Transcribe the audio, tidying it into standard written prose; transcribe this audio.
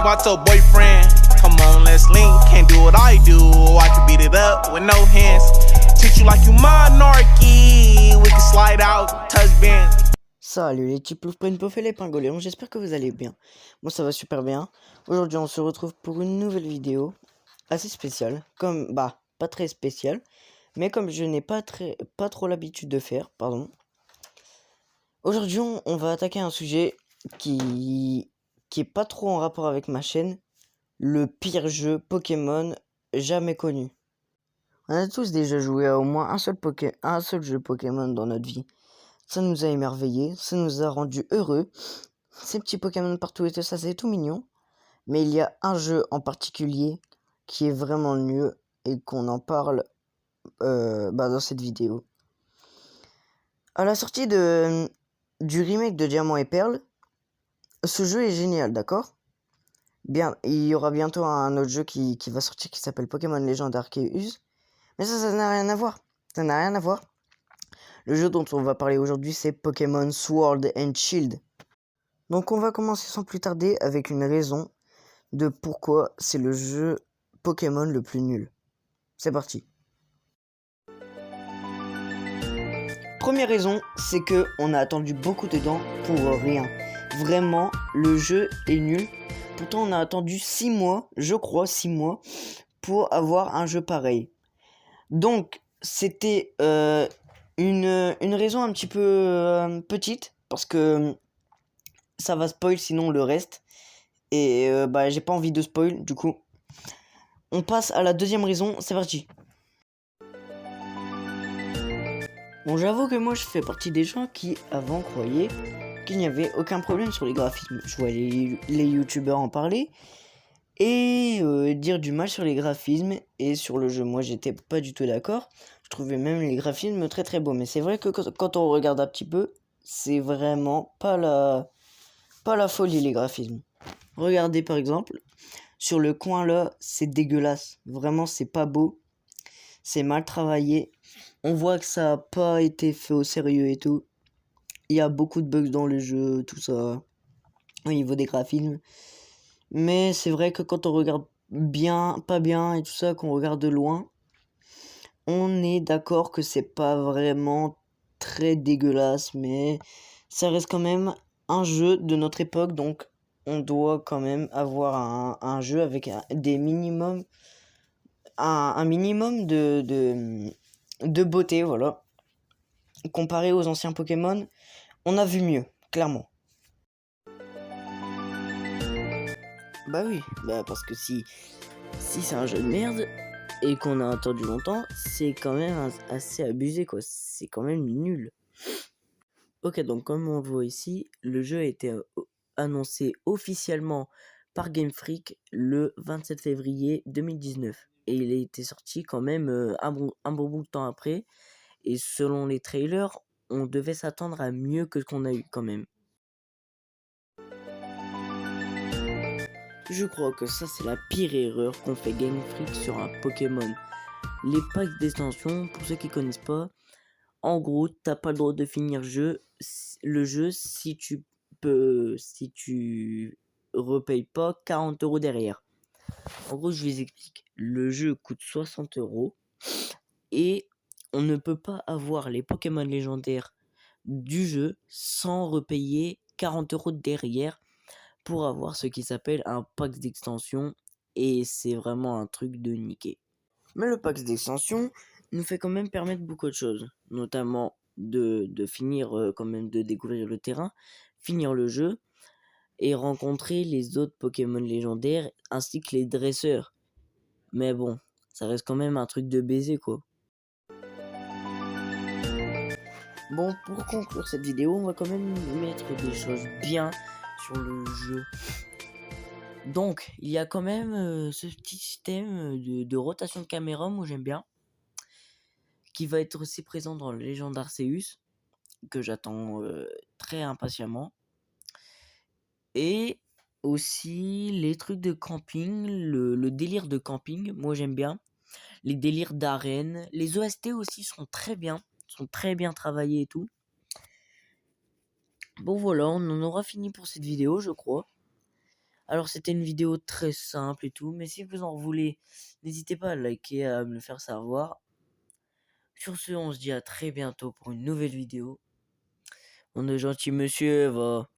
talk about your boyfriend. Come on, let's link. Can't do what I do. I can beat it up with no hands. Treat you like you monarchy. We can slide out, touch bands. Salut les petits ploufs, et les pingoléons, j'espère que vous allez bien. Moi ça va super bien. Aujourd'hui on se retrouve pour une nouvelle vidéo assez spéciale. Pas très spéciale, mais comme je n'ai pas trop l'habitude de faire, pardon. Aujourd'hui on va attaquer un sujet qui est pas trop en rapport avec ma chaîne. Le pire jeu Pokémon jamais connu. On a tous déjà joué à au moins un seul jeu Pokémon dans notre vie. Ça nous a émerveillés, ça nous a rendus heureux. Ces petits Pokémon partout et tout ça, c'est tout mignon. Mais il y a un jeu en particulier qui est vraiment le mieux et qu'on en parle dans cette vidéo. À la sortie du remake de Diamant et Perle, ce jeu est génial, d'accord ? Bien, il y aura bientôt un autre jeu qui va sortir qui s'appelle Pokémon Legend Arceus. Mais ça n'a rien à voir. Ça n'a rien à voir. Le jeu dont on va parler aujourd'hui, c'est Pokémon Sword and Shield. Donc on va commencer sans plus tarder avec une raison de pourquoi c'est le jeu Pokémon le plus nul. C'est parti. Première raison, c'est que on a attendu beaucoup de temps pour rien. Vraiment, le jeu est nul. Pourtant, on a attendu 6 mois, je crois 6 mois, pour avoir un jeu pareil. Donc, c'était une raison un petit peu petite, parce que ça va spoil sinon le reste. Et j'ai pas envie de spoil, du coup. On passe à la deuxième raison, c'est parti. Bon, j'avoue que moi je fais partie des gens qui avant croyaient qu'il n'y avait aucun problème sur les graphismes. Je vois les youtubeurs en parler et dire du mal sur les graphismes et sur le jeu. Moi j'étais pas du tout d'accord. Je trouvais même les graphismes très très beaux. Mais c'est vrai que quand on regarde un petit peu, c'est vraiment pas la folie les graphismes. Regardez par exemple, sur le coin là, c'est dégueulasse. Vraiment c'est pas beau. C'est mal travaillé. On voit que ça n'a pas été fait au sérieux et tout. Il y a beaucoup de bugs dans le jeu, tout ça, au niveau des graphismes. Mais c'est vrai que quand on regarde bien, pas bien et tout ça, qu'on regarde de loin, on est d'accord que c'est pas vraiment très dégueulasse, mais ça reste quand même un jeu de notre époque, donc on doit quand même avoir un jeu avec des minimums, un minimum de beauté, voilà. Comparé aux anciens Pokémon, on a vu mieux, clairement. Bah oui, parce que si c'est un jeu de merde et qu'on a attendu longtemps, c'est quand même assez abusé, quoi. C'est quand même nul. Ok, donc comme on le voit ici, le jeu a été annoncé officiellement par Game Freak le 27 février 2019. Et il a été sorti quand même un bon bout de temps après. Et selon les trailers, on devait s'attendre à mieux que ce qu'on a eu quand même. Je crois que ça c'est la pire erreur qu'ont fait Game Freak sur un Pokémon. Les packs d'extension, pour ceux qui connaissent pas, en gros t'as pas le droit de finir le jeu si tu repayes pas 40€ derrière. En gros je vous explique, le jeu coûte 60€ et on ne peut pas avoir les Pokémon légendaires du jeu sans repayer 40€ derrière pour avoir ce qui s'appelle un pack d'extension, et c'est vraiment un truc de niquer. Mais le pack d'extension nous fait quand même permettre beaucoup de choses, notamment de finir quand même de découvrir le terrain, finir le jeu et rencontrer les autres Pokémon légendaires ainsi que les dresseurs. Mais bon, ça reste quand même un truc de baiser, quoi. Bon, pour conclure cette vidéo, on va quand même mettre des choses bien sur le jeu. Donc, il y a quand même ce petit système de rotation de caméra, moi j'aime bien, qui va être aussi présent dans Legend Arceus, que j'attends très impatiemment. Et aussi les trucs de camping, le délire de camping, moi j'aime bien. Les délires d'arène, les OST aussi sont très bien travaillés et tout. Bon voilà, on en aura fini pour cette vidéo, je crois. Alors c'était une vidéo très simple et tout, mais si vous en voulez, n'hésitez pas à liker, à me le faire savoir. Sur ce, on se dit à très bientôt pour une nouvelle vidéo. On est gentil monsieur, va.